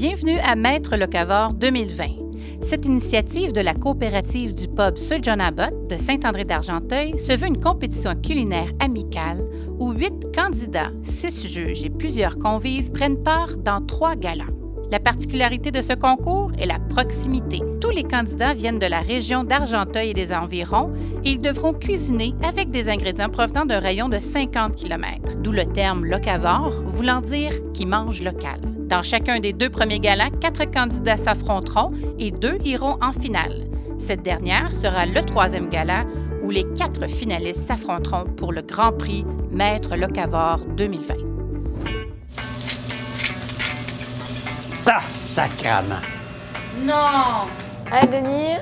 Bienvenue à Maître Locavore 2020. Cette initiative de la coopérative du pub Sir John Abbott de Saint-André-d'Argenteuil se veut une compétition culinaire amicale où 8 candidats, 6 juges et plusieurs convives prennent part dans 3 galas. La particularité de ce concours est la proximité. Tous les candidats viennent de la région d'Argenteuil et des environs et ils devront cuisiner avec des ingrédients provenant d'un rayon de 50 km, d'où le terme locavore, voulant dire « qui mange local ». Dans chacun des 2 premiers galas, 4 candidats s'affronteront et 2 iront en finale. Cette dernière sera le 3e gala où les 4 finalistes s'affronteront pour le Grand Prix Maître Locavore 2020. Ah, sacrament! Non! Hey, Denis,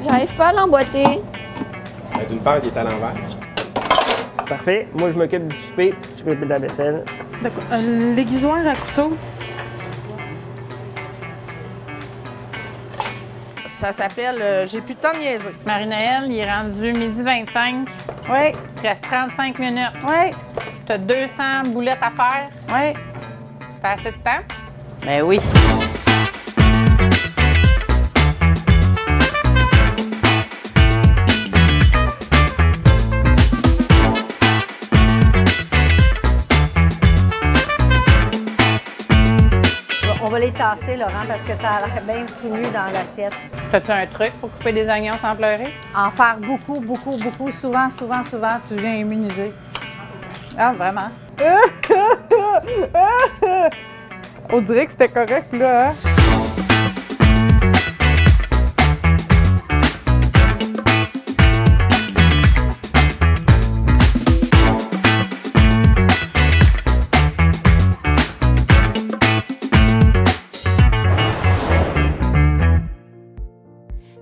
j'arrive pas à l'emboîter. D'une part, il est à l'envers. Parfait. Moi, je m'occupe du souper, je m'occupe de la vaisselle. D'accord. L'aiguisoir à couteau. Ça s'appelle J'ai plus de temps de niaiser. Marie-Noël, il est rendu 12h25. Oui. Il reste 35 minutes. Oui. Tu as 200 boulettes à faire. Oui. T'as assez de temps? Ben oui. On va les tasser, Laurent, parce que ça a l'air bien tout nu dans l'assiette. As-tu un truc pour couper des oignons sans pleurer? En faire beaucoup, beaucoup, beaucoup, souvent, tu viens immuniser. Ah, vraiment? On dirait que c'était correct, là, hein?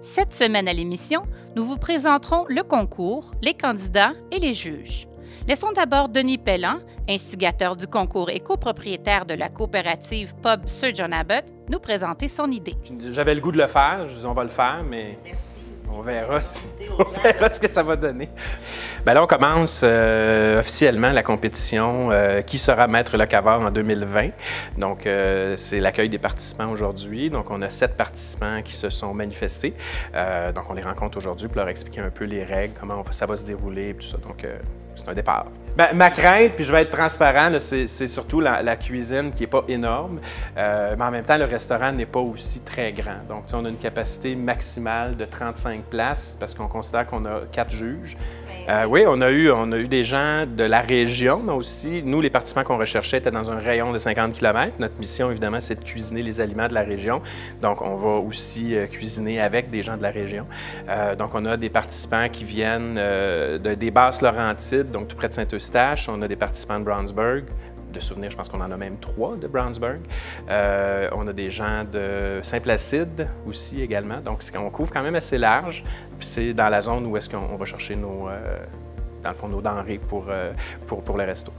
Cette semaine à l'émission, nous vous présenterons le concours, les candidats et les juges. Laissons d'abord Denis Pellan, instigateur du concours et copropriétaire de la coopérative pub Sir John Abbott, nous présenter son idée. J'avais le goût de le faire, je dis on va le faire, mais on verra ce que ça va donner. Bien là, on commence officiellement la compétition qui sera Maître Locavore en 2020. Donc, c'est l'accueil des participants aujourd'hui. Donc, on a 7 participants qui se sont manifestés. Donc, on les rencontre aujourd'hui pour leur expliquer un peu les règles, comment ça va se dérouler et tout ça. Donc, c'est un départ. Bien, ma crainte, puis je vais être transparent, c'est surtout la cuisine qui n'est pas énorme, mais en même temps, le restaurant n'est pas aussi très grand. Donc, on a une capacité maximale de 35 places parce qu'on considère qu'on a 4 juges. Oui, on a eu des gens de la région, mais aussi, nous, les participants qu'on recherchait étaient dans un rayon de 50 km. Notre mission, évidemment, c'est de cuisiner les aliments de la région. Donc, on va aussi cuisiner avec des gens de la région. Donc, on a des participants qui viennent des Basses-Laurentides, donc tout près de Saint-Eustache. On a des participants de Brownsburg. De souvenirs, je pense qu'on en a même 3 de Brownsburg. On a des gens de Saint-Placide aussi également. Donc, on couvre quand même assez large. Puis c'est dans la zone où est-ce qu'on va chercher nos denrées pour le resto.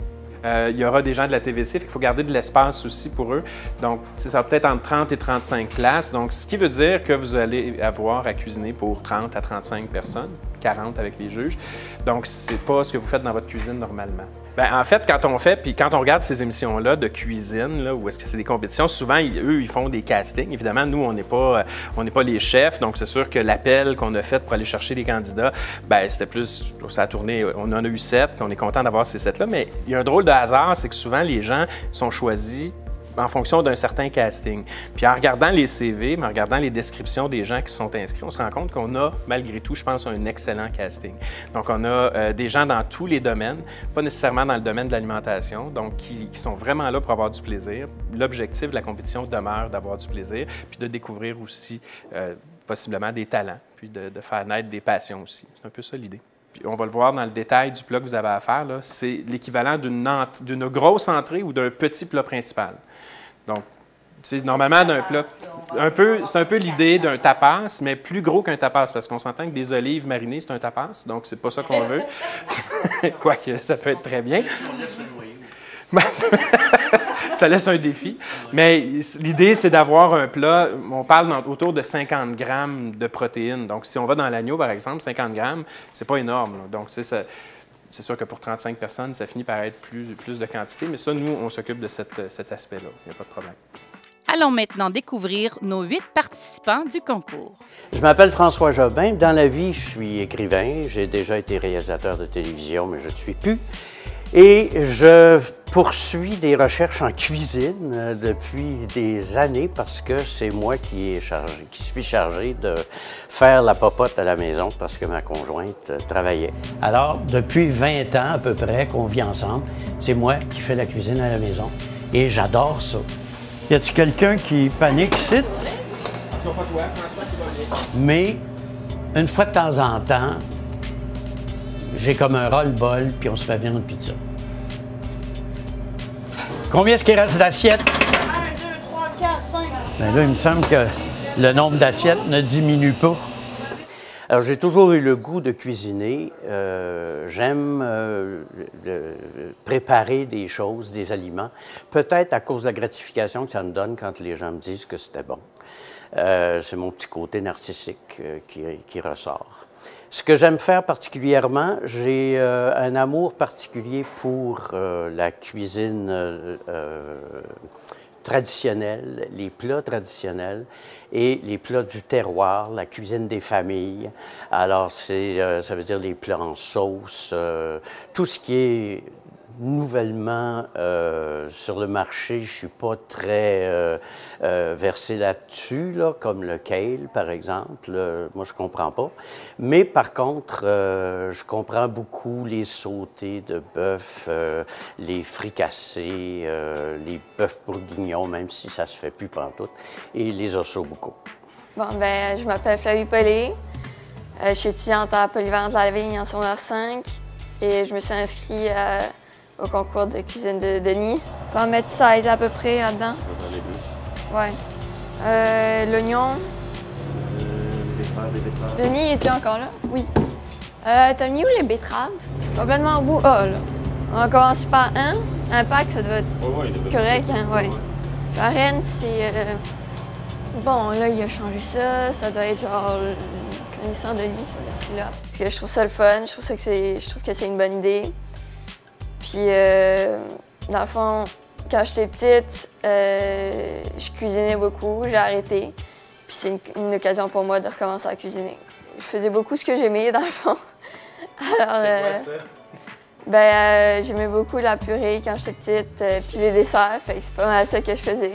Il y aura des gens de la TVC, il faut garder de l'espace aussi pour eux. Donc, ça va peut-être entre 30 et 35 places. Donc, ce qui veut dire que vous allez avoir à cuisiner pour 30 à 35 personnes, 40 avec les juges. Donc, c'est pas ce que vous faites dans votre cuisine normalement. Bien, en fait, quand on regarde ces émissions-là de cuisine, là, où est-ce que c'est des compétitions, souvent, eux, ils font des castings. Évidemment, nous, on n'est pas les chefs, donc c'est sûr que l'appel qu'on a fait pour aller chercher les candidats, bien, c'était plus, ça a tourné, on en a eu 7, on est content d'avoir ces 7-là, mais il y a un drôle de hasard, c'est que souvent, les gens sont choisis en fonction d'un certain casting. Puis en regardant les CV, en regardant les descriptions des gens qui sont inscrits, on se rend compte qu'on a, malgré tout, je pense, un excellent casting. Donc, on a des gens dans tous les domaines, pas nécessairement dans le domaine de l'alimentation, donc qui sont vraiment là pour avoir du plaisir. L'objectif de la compétition demeure d'avoir du plaisir, puis de découvrir aussi possiblement des talents, puis de faire naître des passions aussi. C'est un peu ça l'idée. Puis on va le voir dans le détail du plat que vous avez à faire. C'est l'équivalent d'une grosse entrée ou d'un petit plat principal. Donc, c'est normalement d'un plat... C'est un peu l'idée d'un tapas, mais plus gros qu'un tapas, parce qu'on s'entend que des olives marinées, c'est un tapas, donc c'est pas ça qu'on veut. Quoique, ça peut être très bien. Ça laisse un défi. Mais l'idée, c'est d'avoir un plat, on parle autour de 50 grammes de protéines. Donc, si on va dans l'agneau, par exemple, 50 grammes, c'est pas énorme. Là. Donc, c'est C'est sûr que pour 35 personnes, ça finit par être plus de quantité, mais ça, nous, on s'occupe de cet aspect-là. Il n'y a pas de problème. Allons maintenant découvrir nos 8 participants du concours. Je m'appelle François Jobin. Dans la vie, je suis écrivain. J'ai déjà été réalisateur de télévision, mais je ne suis plus. Et je poursuis des recherches en cuisine depuis des années parce que c'est moi qui suis chargé de faire la popote à la maison parce que ma conjointe travaillait. Alors, depuis 20 ans à peu près qu'on vit ensemble, c'est moi qui fais la cuisine à la maison et j'adore ça. Y a-t-il quelqu'un qui panique ici? Mais une fois de temps en temps, j'ai comme un roll-ball, puis on se fait bien une pizza. Combien est-ce qu'il reste d'assiettes? 1, 2, 3, 4, 5. Bien là, il me semble que le nombre d'assiettes ne diminue pas. Alors, j'ai toujours eu le goût de cuisiner. J'aime préparer des choses, des aliments, peut-être à cause de la gratification que ça me donne quand les gens me disent que c'était bon. C'est mon petit côté narcissique qui ressort. Ce que j'aime faire particulièrement, j'ai un amour particulier pour la cuisine traditionnelle, les plats traditionnels et les plats du terroir, la cuisine des familles. Alors, ça veut dire les plats en sauce, tout ce qui est nouvellement sur le marché, je ne suis pas très versé là-dessus, là, comme le kale, par exemple. Moi, je ne comprends pas. Mais par contre, je comprends beaucoup les sautés de bœuf, les fricassés, les bœufs bourguignons, même si ça se fait plus pantoute, et les ossobuco. Bon, ben, je m'appelle Flavie Pelé. Je suis étudiante à Polyvalente la Vigne en secondaire 5 et je me suis inscrite au concours de cuisine de Denis. On va en mettre 16 à peu près là-dedans. Ouais. L'oignon. Les betteraves. Denis, es-tu encore là? Oui. T'as mis où les betteraves? Complètement au bout. Ah, là. On commence par un pack, ça doit être correct, hein? Ouais. Farine, c'est... Bon, là, il a changé ça. Ça doit être genre... connaissant Denis, ça doit être là. Parce que je trouve ça le fun. Je trouve que c'est une bonne idée. Puis, dans le fond, quand j'étais petite, je cuisinais beaucoup, j'ai arrêté. Puis c'est une occasion pour moi de recommencer à cuisiner. Je faisais beaucoup ce que j'aimais, dans le fond. Alors, c'est quoi ça? Ben, j'aimais beaucoup la purée quand j'étais petite, puis les desserts, fait que c'est pas mal ça que je faisais.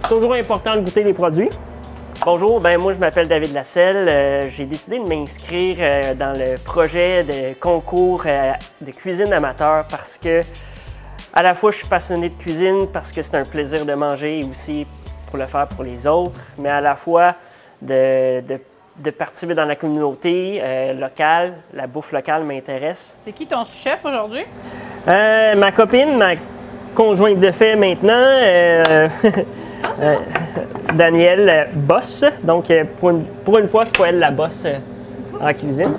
Toujours important de goûter les produits. Bonjour, ben moi je m'appelle David Lasselle. J'ai décidé de m'inscrire dans le projet de concours de cuisine amateur parce que à la fois je suis passionné de cuisine parce que c'est un plaisir de manger et aussi pour le faire pour les autres, mais à la fois de participer dans la communauté locale, la bouffe locale m'intéresse. C'est qui ton sous-chef aujourd'hui? Ma copine, ma conjointe de fait maintenant. Danielle bosse, donc pour une fois, c'est pas elle la bosse en cuisine.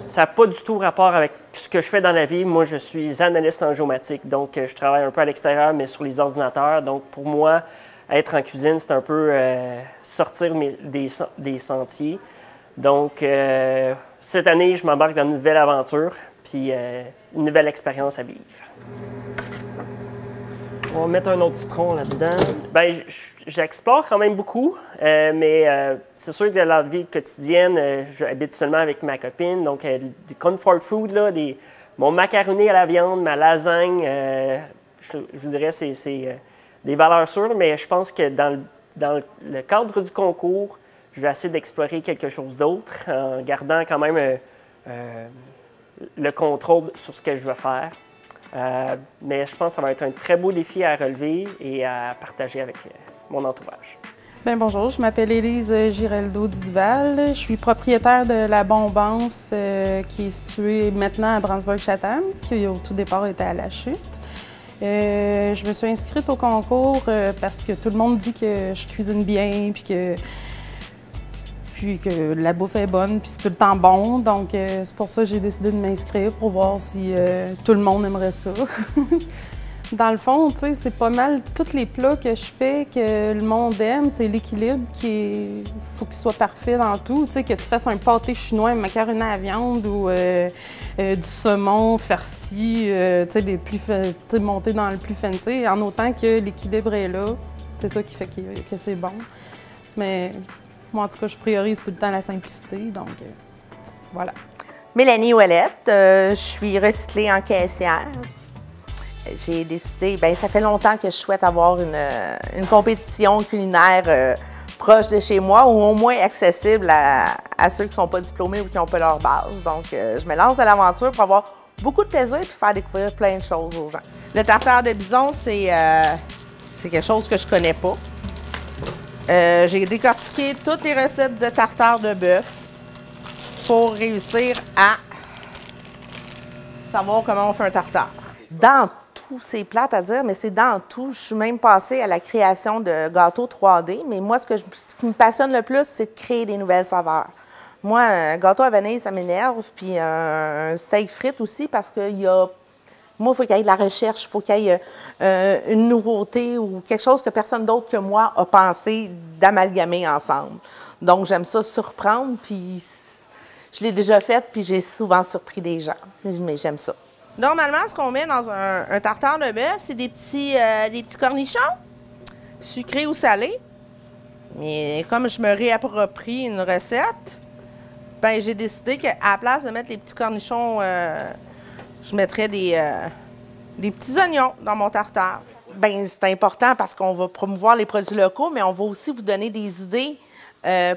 Ça n'a pas du tout rapport avec ce que je fais dans la vie. Moi, je suis analyste en géomatique, donc je travaille un peu à l'extérieur, mais sur les ordinateurs. Donc pour moi, être en cuisine, c'est un peu sortir des sentiers. Donc cette année, je m'embarque dans une nouvelle aventure, puis une nouvelle expérience à vivre. On va mettre un autre citron là-dedans. Bien, j'explore quand même beaucoup, mais c'est sûr que dans la vie quotidienne, j'habite seulement avec ma copine, donc du comfort food, là, mon macaroni à la viande, ma lasagne, je vous dirais c'est des valeurs sûres, mais je pense que dans le cadre du concours, je vais essayer d'explorer quelque chose d'autre en gardant quand même le contrôle sur ce que je veux faire. Mais je pense que ça va être un très beau défi à relever et à partager avec mon entourage. Bien, bonjour, je m'appelle Élise Giraldo-Duval. Je suis propriétaire de La Bombance qui est située maintenant à Brandsburg-Chatham, qui au tout départ était à La Chute. Je me suis inscrite au concours parce que tout le monde dit que je cuisine bien puis que la bouffe est bonne, puis c'est tout le temps bon. Donc, c'est pour ça que j'ai décidé de m'inscrire pour voir si tout le monde aimerait ça. Dans le fond, tu sais, c'est pas mal tous les plats que je fais que le monde aime, c'est l'équilibre qui faut qu'il soit parfait dans tout. Tu sais, que tu fasses un pâté chinois, un macaroni à la viande ou du saumon farci, tu sais, monté dans le plus fancy, en autant que l'équilibre est là. c'est ça qui fait que c'est bon. Mais moi, en tout cas, je priorise tout le temps la simplicité, donc voilà. Mélanie Ouellette, je suis recyclée en caissière. J'ai décidé, bien, ça fait longtemps que je souhaite avoir une compétition culinaire proche de chez moi ou au moins accessible à ceux qui ne sont pas diplômés ou qui n'ont pas leur base. Donc, je me lance dans l'aventure pour avoir beaucoup de plaisir et faire découvrir plein de choses aux gens. Le tartare de bison, c'est quelque chose que je connais pas. J'ai décortiqué toutes les recettes de tartare de bœuf pour réussir à savoir comment on fait un tartare. Dans tout, c'est plate à dire, mais c'est dans tout. Je suis même passée à la création de gâteaux 3D, mais moi, ce qui me passionne le plus, c'est de créer des nouvelles saveurs. Moi, un gâteau à vanille, ça m'énerve, puis un steak frites aussi, parce que moi, il faut qu'il y ait de la recherche, il faut qu'il y ait une nouveauté ou quelque chose que personne d'autre que moi a pensé d'amalgamer ensemble. Donc, j'aime ça surprendre, puis je l'ai déjà fait, puis j'ai souvent surpris des gens, mais j'aime ça. Normalement, ce qu'on met dans un tartare de bœuf, c'est des petits cornichons, sucrés ou salés. Mais comme je me réapproprie une recette, ben j'ai décidé qu'à la place de mettre les petits cornichons, je mettrais des petits oignons dans mon tartare. Bien, c'est important parce qu'on va promouvoir les produits locaux, mais on va aussi vous donner des idées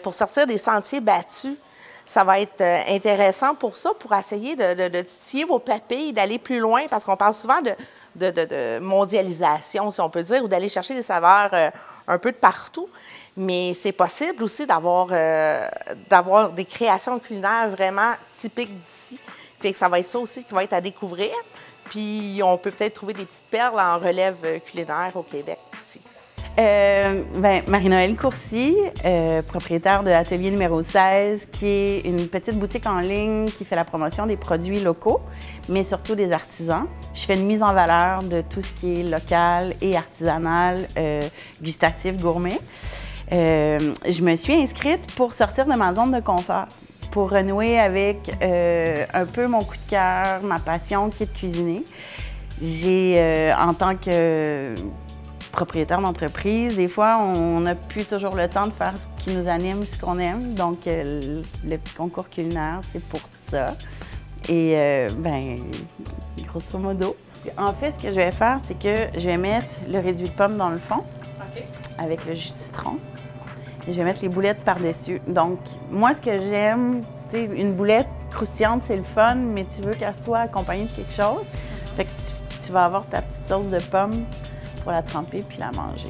pour sortir des sentiers battus. Ça va être intéressant pour ça, pour essayer de titiller vos papilles, d'aller plus loin, parce qu'on parle souvent de mondialisation, si on peut dire, ou d'aller chercher des saveurs un peu de partout. Mais c'est possible aussi d'avoir des créations culinaires vraiment typiques d'ici. Puis que ça va être ça aussi qui va être à découvrir. Puis on peut peut-être trouver des petites perles en relève culinaire au Québec aussi. Marie-Noëlle Courcy, propriétaire de Atelier numéro 16, qui est une petite boutique en ligne qui fait la promotion des produits locaux, mais surtout des artisans. Je fais une mise en valeur de tout ce qui est local et artisanal, gustatif, gourmet. Je me suis inscrite pour sortir de ma zone de confort, pour renouer avec un peu mon coup de cœur, ma passion qui est de cuisiner. J'ai, en tant que propriétaire d'entreprise, des fois, on n'a plus toujours le temps de faire ce qui nous anime, ce qu'on aime. Donc, le petit concours culinaire, c'est pour ça. Et, grosso modo. En fait, ce que je vais faire, c'est que je vais mettre le réduit de pomme dans le fond, avec le jus de citron. Et je vais mettre les boulettes par-dessus. Donc, moi, ce que j'aime, tu sais, une boulette croustillante, c'est le fun, mais tu veux qu'elle soit accompagnée de quelque chose. Fait que tu vas avoir ta petite sauce de pomme pour la tremper puis la manger.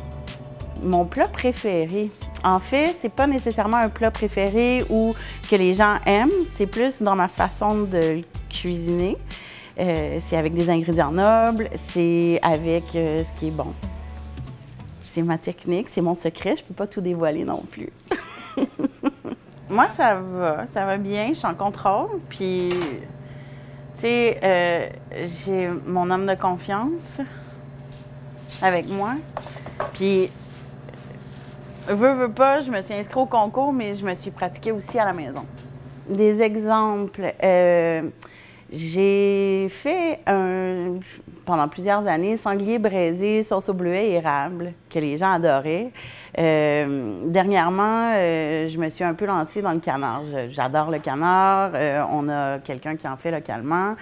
Mon plat préféré, en fait, c'est pas nécessairement un plat préféré ou que les gens aiment, c'est plus dans ma façon de le cuisiner. C'est avec des ingrédients nobles, c'est avec ce qui est bon. C'est ma technique, c'est mon secret, je peux pas tout dévoiler non plus. Moi, ça va bien, je suis en contrôle, puis, tu sais, j'ai mon homme de confiance avec moi, puis, veux pas, je me suis inscrite au concours, mais je me suis pratiquée aussi à la maison. Des exemples, j'ai fait pendant plusieurs années, sanglier braisé, sauce au bleuet et érable, que les gens adoraient. Dernièrement, je me suis un peu lancée dans le canard. J'adore le canard. On a quelqu'un qui en fait localement.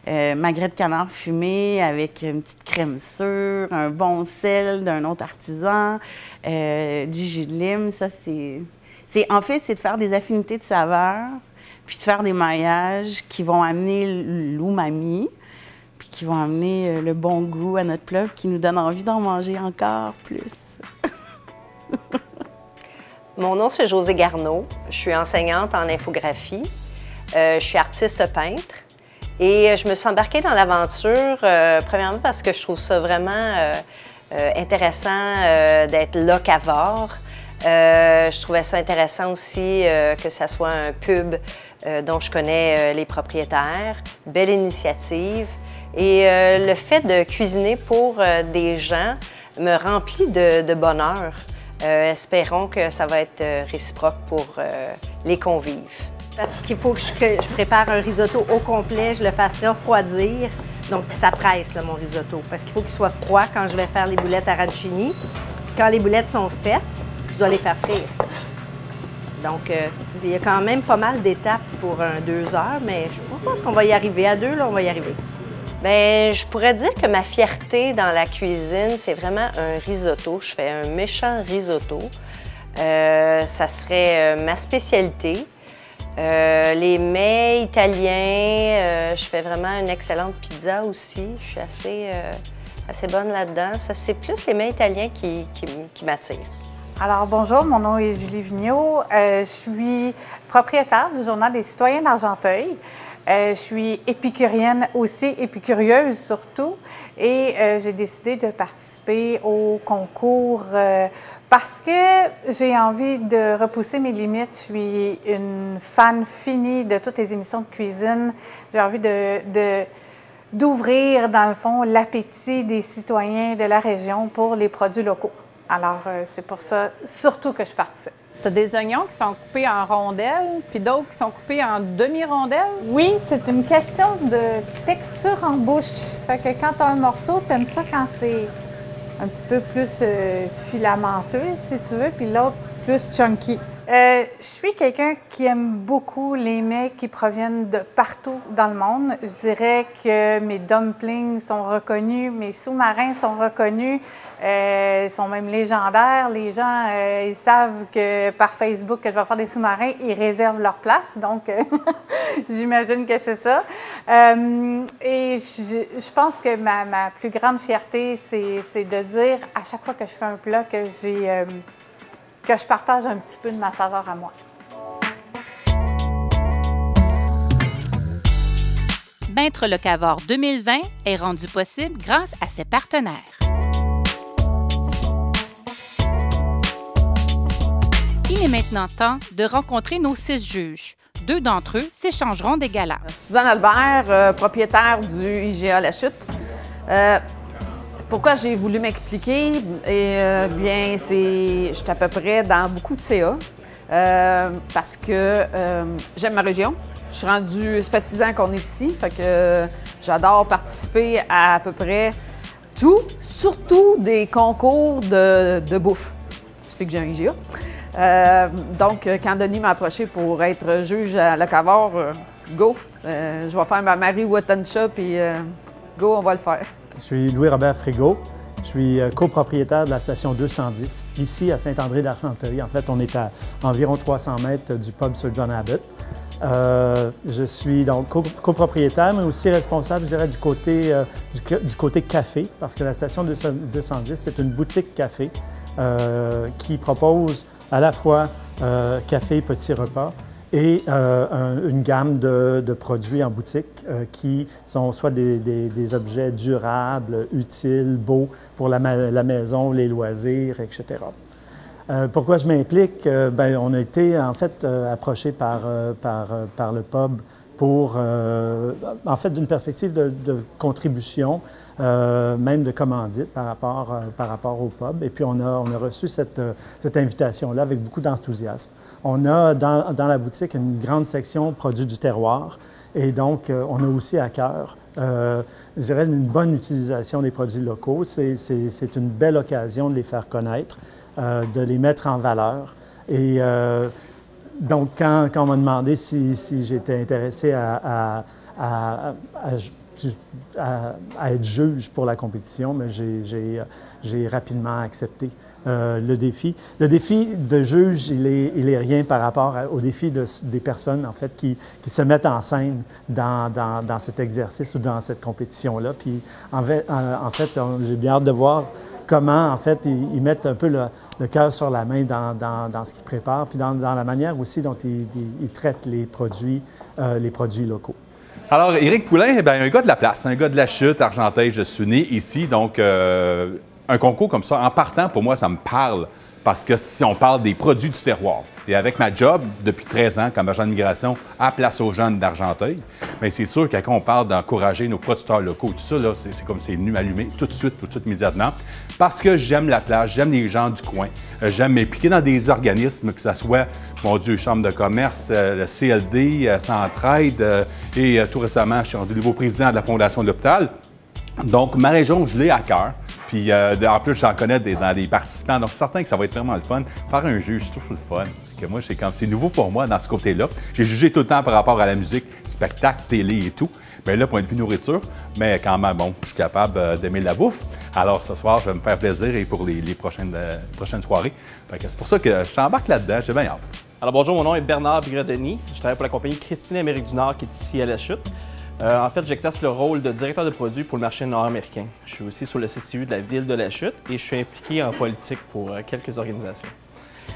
Magret de canard fumé avec une petite crème sûre, un bon sel d'un autre artisan, du jus de lime. Ça, en fait, c'est de faire des affinités de saveurs, puis de faire des maillages qui vont amener l'umami, puis qui vont amener le bon goût à notre plat, qui nous donne envie d'en manger encore plus. Mon nom, c'est Josée Garneau. Je suis enseignante en infographie. Je suis artiste peintre. Et je me suis embarquée dans l'aventure, premièrement parce que je trouve ça vraiment intéressant d'être locavore. Je trouvais ça intéressant aussi que ça soit un pub dont je connais les propriétaires. Belle initiative. Et le fait de cuisiner pour des gens me remplit de bonheur. Espérons que ça va être réciproque pour les convives. Parce qu'il faut que je prépare un risotto au complet, je le fasse refroidir. Donc, ça presse, là, mon risotto, parce qu'il faut qu'il soit froid quand je vais faire les boulettes arancini. quand les boulettes sont faites, tu dois les faire frire. Donc, il y a quand même pas mal d'étapes pour 2 heures, mais je pense qu'on va y arriver. À 2, là, on va y arriver. Bien, je pourrais dire que ma fierté dans la cuisine, c'est vraiment un risotto. Je fais un méchant risotto. Ça serait ma spécialité. Les mets italiens, je fais vraiment une excellente pizza aussi. Je suis assez bonne là-dedans. C'est plus les mets italiens qui m'attirent. Alors, bonjour, mon nom est Julie Vigneault. Je suis propriétaire du Journal des citoyens d'Argenteuil. Je suis épicurienne aussi, épicurieuse surtout. Et j'ai décidé de participer au concours parce que j'ai envie de repousser mes limites. Je suis une fan finie de toutes les émissions de cuisine. J'ai envie d'ouvrir, dans le fond, l'appétit des citoyens de la région pour les produits locaux. Alors, c'est pour ça, surtout que je participe. Tu as des oignons qui sont coupés en rondelles, puis d'autres qui sont coupés en demi-rondelles? Oui, c'est une question de texture en bouche. Fait que quand tu as un morceau, tu aimes ça quand c'est un petit peu plus filamenteux, si tu veux, puis l'autre plus chunky. Je suis quelqu'un qui aime beaucoup les mets qui proviennent de partout dans le monde. Je dirais que mes dumplings sont reconnus, mes sous-marins sont reconnus, ils sont même légendaires. Les gens, ils savent que par Facebook que je vais faire des sous-marins, ils réservent leur place, donc j'imagine que c'est ça. Et je pense que ma plus grande fierté, c'est de dire à chaque fois que je fais un plat que je partage un petit peu de ma saveur à moi. Maître Locavore 2020 est rendu possible grâce à ses partenaires. Il est maintenant temps de rencontrer nos 6 juges. 2 d'entre eux s'échangeront des galas. Suzanne Albert, propriétaire du IGA La Chute. Pourquoi j'ai voulu m'expliquer? Bien, je suis à peu près dans beaucoup de CA parce que j'aime ma région. Je suis rendue, ça fait 6 ans qu'on est ici, fait que j'adore participer à peu près tout, surtout des concours de bouffe. Il suffit que j'ai un IGA. Donc, quand Denis m'a approché pour être juge à Locavore, go! Je vais faire ma Marie Watancha, puis go, on va le faire. Je suis Louis-Robert Frégault. Je suis copropriétaire de la station 210, ici à Saint-André-d'Argenteuil. En fait, on est à environ 300 mètres du pub Sir John Abbott. Je suis donc copropriétaire, mais aussi responsable, je dirais, du côté café, parce que la station 210, c'est une boutique café qui propose à la fois café et petits repas, et une gamme de produits en boutique qui sont soit des objets durables, utiles, beaux pour la maison, les loisirs, etc. Pourquoi je m'implique? On a été en fait approché par le pub pour, en fait, d'une perspective de contribution, même de commandite par rapport au pub. Et puis, on a reçu cette invitation-là avec beaucoup d'enthousiasme. On a dans la boutique une grande section produits du terroir et donc on a aussi à cœur, je dirais, une bonne utilisation des produits locaux. C'est une belle occasion de les faire connaître, de les mettre en valeur. Et donc, quand on m'a demandé si j'étais intéressé à être juge pour la compétition, mais j'ai rapidement accepté le défi. Le défi de juge, il est rien par rapport au défi des personnes, en fait, qui se mettent en scène dans cet exercice ou dans cette compétition-là. Puis, en fait, j'ai bien hâte de voir comment, en fait, ils mettent un peu le cœur sur la main dans ce qu'ils préparent, puis dans la manière aussi dont ils traitent les produits locaux. Alors, Éric Poulain, un gars de la place, un gars de la Chute, Argenteuil, je suis né ici, donc un concours comme ça, en partant, pour moi, ça me parle, parce que si on parle des produits du terroir, et avec ma job depuis 13 ans comme agent de migration à Place aux Jeunes d'Argenteuil, bien, c'est sûr que quand on parle d'encourager nos producteurs locaux, tout ça, là, c'est comme c'est venu m'allumer tout de suite, immédiatement, parce que j'aime la place, j'aime les gens du coin, j'aime m'impliquer dans des organismes, que ce soit, mon Dieu, Chambre de commerce, le CLD, Centraide, et tout récemment, je suis rendu nouveau président de la Fondation de l'Hôpital. Donc, ma région, je l'ai à cœur. Puis en plus, j'en connais dans les participants, donc certain que ça va être vraiment le fun. Faire un jeu, je trouve le fun. Que moi, c'est nouveau pour moi dans ce côté-là. J'ai jugé tout le temps par rapport à la musique, spectacle, télé et tout. Mais là, point de vue nourriture, mais quand même, bon, je suis capable d'aimer la bouffe. Alors, ce soir, je vais me faire plaisir et pour les prochaines soirées. C'est pour ça que je t'embarque là-dedans, j'ai bien hâte. Alors, bonjour, mon nom est Bernard Bigredeni. Je travaille pour la compagnie Christine Amérique du Nord qui est ici à La Chute. En fait, j'exerce le rôle de directeur de produits pour le marché nord-américain. Je suis aussi sur le CCU de la ville de La Chute et je suis impliqué en politique pour quelques organisations.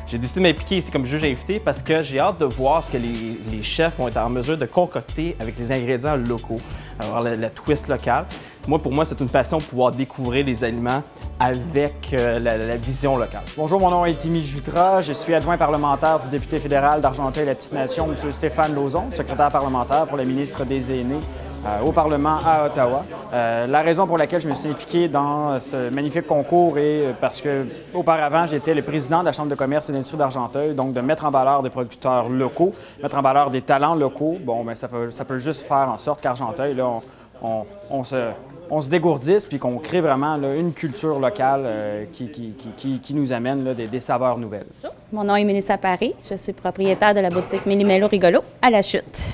J'ai décidé de m'impliquer ici comme juge invité parce que j'ai hâte de voir ce que les chefs vont être en mesure de concocter avec les ingrédients locaux, alors la twist locale. Pour moi, c'est une passion de pouvoir découvrir les aliments avec la vision locale. Bonjour, mon nom est Timmy Jutra. Je suis adjoint parlementaire du député fédéral d'Argenteuil-la-Petite-Nation, M. Stéphane Lauzon, secrétaire parlementaire pour le ministre des Aînés au Parlement à Ottawa. La raison pour laquelle je me suis impliqué dans ce magnifique concours est parce que auparavant, j'étais le président de la Chambre de commerce et d'industrie d'Argenteuil, donc de mettre en valeur des producteurs locaux, mettre en valeur des talents locaux. Bon, bien, ça peut juste faire en sorte qu'Argenteuil, là, on se dégourdisse puis qu'on crée vraiment là, une culture locale qui nous amène là, des saveurs nouvelles. Mon nom est Mélissa Paris. Je suis propriétaire de la boutique Méli-Mélo Rigolo à La Chute.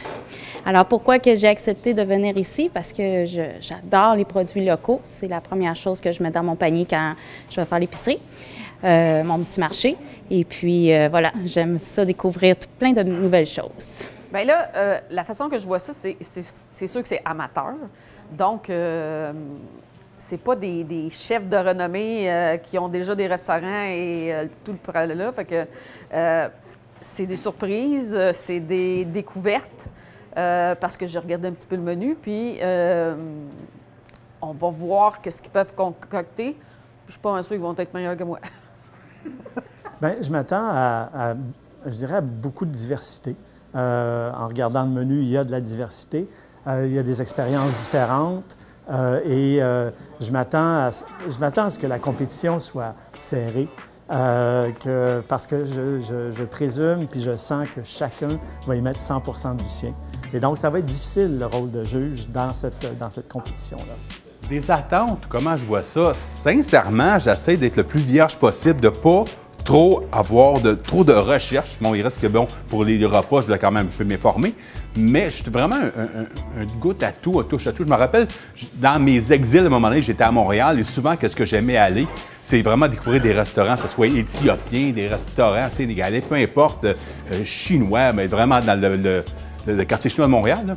Alors, pourquoi que j'ai accepté de venir ici? Parce que j'adore les produits locaux. C'est la première chose que je mets dans mon panier quand je vais faire l'épicerie, mon petit marché. Et puis, voilà, j'aime ça, découvrir plein de nouvelles choses. Bien là, la façon que je vois ça, c'est sûr que c'est amateur. Donc, c'est pas des chefs de renommée qui ont déjà des restaurants et tout le pralala. Fait que c'est des surprises, c'est des découvertes. Parce que j'ai regardé un petit peu le menu, puis on va voir qu'est-ce qu'ils peuvent concocter. Je suis pas sûre qu'ils vont être meilleurs que moi. Bien, je m'attends je dirais, à beaucoup de diversité. En regardant le menu, il y a de la diversité. Il y a des expériences différentes. Je m'attends à ce que la compétition soit serrée. Parce que je présume puis je sens que chacun va y mettre 100% du sien. Et donc, ça va être difficile, le rôle de juge dans cette compétition-là. Des attentes, comment je vois ça? Sincèrement, j'essaie d'être le plus vierge possible, de ne pas trop avoir trop de recherches. Bon, il reste que, bon, pour les repas, je dois quand même un peu m'informer, mais je suis vraiment un goutte à tout, un touche à tout. Je me rappelle, dans mes exils, à un moment donné, j'étais à Montréal et souvent, qu'est-ce que j'aimais aller, c'est vraiment découvrir des restaurants, que ce soit éthiopiens, des restaurants sénégalais, peu importe, chinois, mais vraiment dans le quartier chinois de Montréal, là.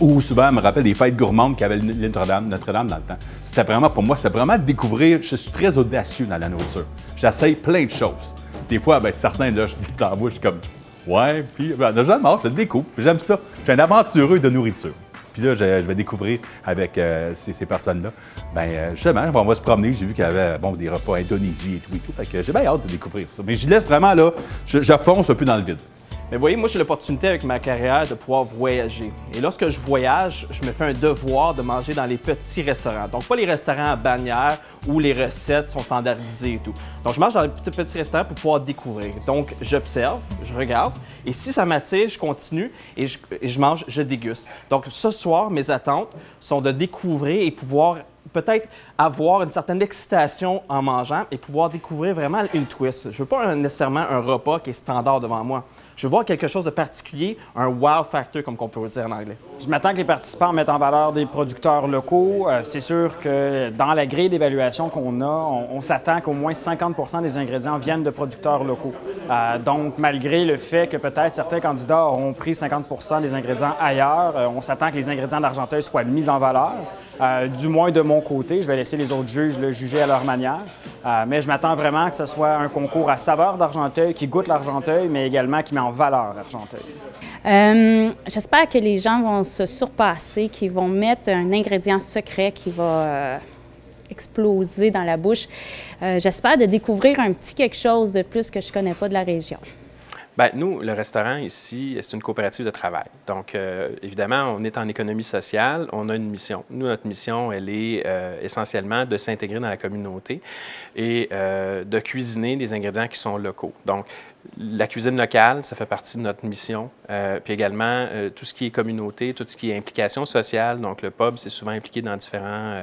Ou souvent, je me rappelle des fêtes gourmandes qu'il y avait Notre-Dame dans le temps. C'était vraiment, pour moi, c'est vraiment de découvrir. Je suis très audacieux dans la nourriture. J'essaye plein de choses. Des fois, bien, certains, là, je dis dans la bouche, je suis comme, ouais, puis, ben, je le découvre. J'aime ça. Je suis un aventureux de nourriture. Puis là, je vais découvrir avec ces personnes-là. Bien, justement, on va se promener. J'ai vu qu'il y avait des repas Indonésie et tout. Fait que j'ai bien hâte de découvrir ça. Mais je laisse vraiment, là, je fonce un peu dans le vide. Mais vous voyez, moi, j'ai l'opportunité avec ma carrière de pouvoir voyager. Et lorsque je voyage, je me fais un devoir de manger dans les petits restaurants. Donc, pas les restaurants à bannière où les recettes sont standardisées et tout. Donc, je mange dans les petits restaurants pour pouvoir découvrir. Donc, j'observe, je regarde, et si ça m'attire, je continue et je mange, je déguste. Donc, ce soir, mes attentes sont de découvrir et pouvoir peut-être avoir une certaine excitation en mangeant et pouvoir découvrir vraiment une twist. Je ne veux pas nécessairement un repas qui est standard devant moi. Je veux voir quelque chose de particulier, un wow factor, comme on peut dire en anglais. Je m'attends que les participants mettent en valeur des producteurs locaux. C'est sûr que dans la grille d'évaluation qu'on a, on s'attend qu'au moins 50% des ingrédients viennent de producteurs locaux. Donc, malgré le fait que peut-être certains candidats auront pris 50% des ingrédients ailleurs, on s'attend que les ingrédients d'Argenteuil soient mis en valeur. Du moins de mon côté, je vais laisser les autres juges le juger à leur manière. Mais je m'attends vraiment que ce soit un concours à saveur d'Argenteuil, qui goûte l'Argenteuil, mais également qui met en valeur l'Argenteuil. J'espère que les gens vont se surpasser, qu'ils vont mettre un ingrédient secret qui va exploser dans la bouche. J'espère de découvrir un petit quelque chose de plus que je ne connais pas de la région. Bien, nous, le restaurant ici, c'est une coopérative de travail. Donc, évidemment, on est en économie sociale, on a une mission. Nous, notre mission, elle est essentiellement de s'intégrer dans la communauté et de cuisiner des ingrédients qui sont locaux. Donc, La cuisine locale, ça fait partie de notre mission. Puis également, tout ce qui est communauté, tout ce qui est implication sociale. Donc, le pub, c'est souvent impliqué dans différents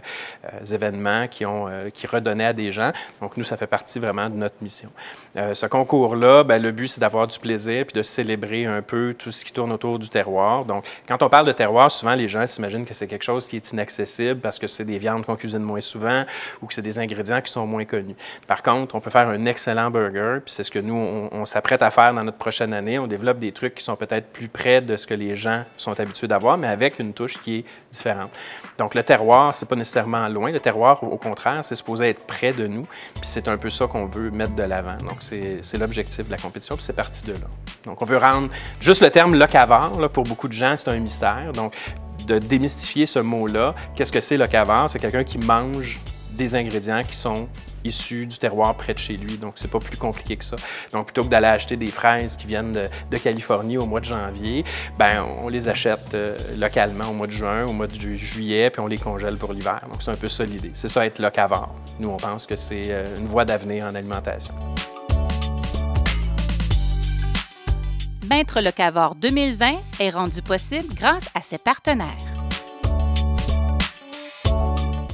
événements qui redonnaient à des gens. Donc, nous, ça fait partie vraiment de notre mission. Ce concours-là, bien, le but, c'est d'avoir du plaisir puis de célébrer un peu tout ce qui tourne autour du terroir. Donc, quand on parle de terroir, souvent, les gens s'imaginent que c'est quelque chose qui est inaccessible parce que c'est des viandes qu'on cuisine moins souvent ou que c'est des ingrédients qui sont moins connus. Par contre, on peut faire un excellent burger, puis c'est ce que nous, on s'apprête à faire dans notre prochaine année. On développe des trucs qui sont peut-être plus près de ce que les gens sont habitués d'avoir, mais avec une touche qui est différente. Donc, le terroir, c'est pas nécessairement loin. Le terroir, au contraire, c'est supposé être près de nous, puis c'est un peu ça qu'on veut mettre de l'avant. Donc, c'est l'objectif de la compétition, puis c'est parti de là. Donc, on veut rendre juste le terme locavore, là, pour beaucoup de gens, c'est un mystère. Donc, de démystifier ce mot-là. Qu'est-ce que c'est locavore? C'est quelqu'un qui mange des ingrédients qui sont issus du terroir près de chez lui. Donc, c'est pas plus compliqué que ça. Donc, plutôt que d'aller acheter des fraises qui viennent de Californie au mois de janvier, ben on les achète localement au mois de juin, au mois de juillet, puis on les congèle pour l'hiver. Donc, c'est un peu ça l'idée. C'est ça, être locavore. Nous, on pense que c'est une voie d'avenir en alimentation. Maître Locavore 2020 est rendu possible grâce à ses partenaires.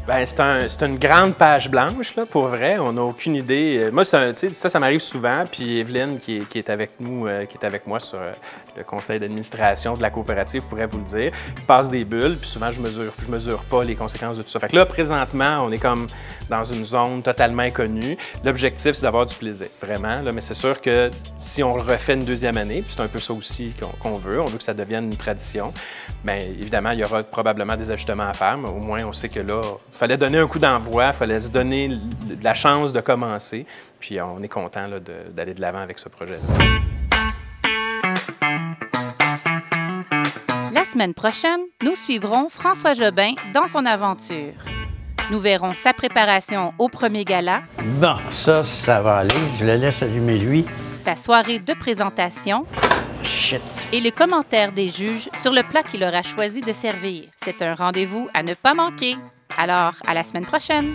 Bien, c'est une grande page blanche, là, pour vrai. On n'a aucune idée. Moi, ça m'arrive souvent. Puis Evelyne, qui est avec nous, qui est avec moi sur le conseil d'administration de la coopérative, pourrait vous le dire. Je passe des bulles, puis souvent, je mesure pas les conséquences de tout ça. Fait que là, présentement, on est comme dans une zone totalement inconnue. L'objectif, c'est d'avoir du plaisir, vraiment. Là, mais c'est sûr que si on le refait une deuxième année, puis c'est un peu ça aussi qu'on veut, on veut que ça devienne une tradition, bien, évidemment, il y aura probablement des ajustements à faire, mais au moins, on sait que là, il fallait donner un coup d'envoi, il fallait se donner la chance de commencer, puis on est content d'aller de l'avant avec ce projet-là. La semaine prochaine, nous suivrons François Jobin dans son aventure. Nous verrons sa préparation au premier gala. Bon, ça va aller. Je le laisse allumer lui. Sa soirée de présentation. Shit. Et les commentaires des juges sur le plat qu'il aura choisi de servir. C'est un rendez-vous à ne pas manquer. Alors, à la semaine prochaine!